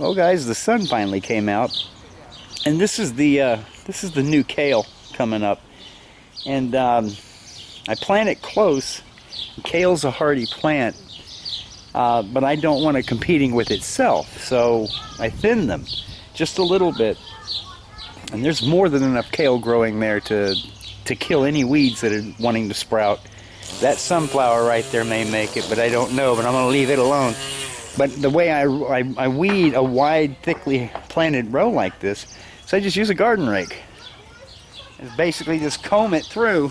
Well, guys, the sun finally came out, and this is the new kale coming up. And I plant it close. Kale's a hardy plant, but I don't want it competing with itself, so I thin them just a little bit. And there's more than enough kale growing there to kill any weeds that are wanting to sprout. That sunflower right there may make it, but I don't know, but I'm going to leave it alone. But the way I weed a wide, thickly planted row like this, so I just use a garden rake. It's basically just comb it through,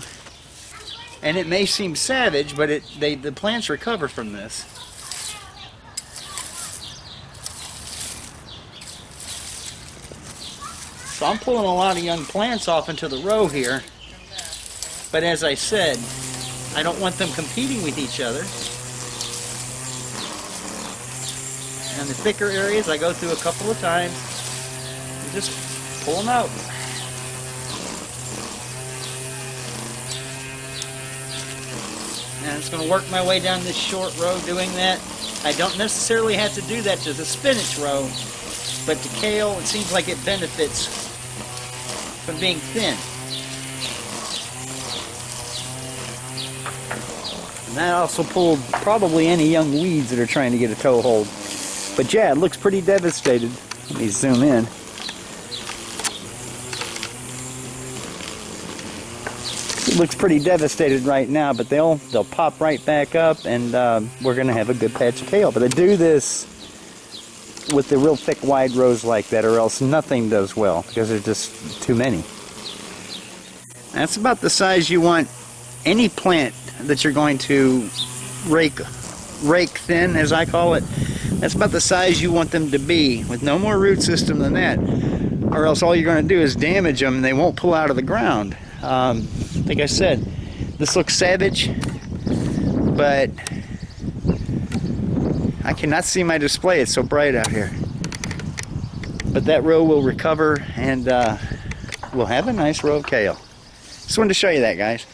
and it may seem savage, but the plants recover from this. So I'm pulling a lot of young plants off into the row here, but as I said, I don't want them competing with each other. And the thicker areas I go through a couple of times and just pull them out. And it's going to work my way down this short row doing that. I don't necessarily have to do that to the spinach row, but to kale it seems like it benefits from being thin. And that also pulled probably any young weeds that are trying to get a toehold. But yeah, it looks pretty devastated. Let me zoom in. It looks pretty devastated right now, but they'll pop right back up, and we're going to have a good patch of kale. But I do this with the real thick, wide rows like that, or else nothing does well, because there's just too many. That's about the size you want any plant that you're going to rake thin, as I call it. That's about the size you want them to be, with no more root system than that, or else all you're going to do is damage them and they won't pull out of the ground. Like I said, this looks savage, but I cannot see my display. It's so bright out here. But that row will recover, and we'll have a nice row of kale. Just wanted to show you that, guys.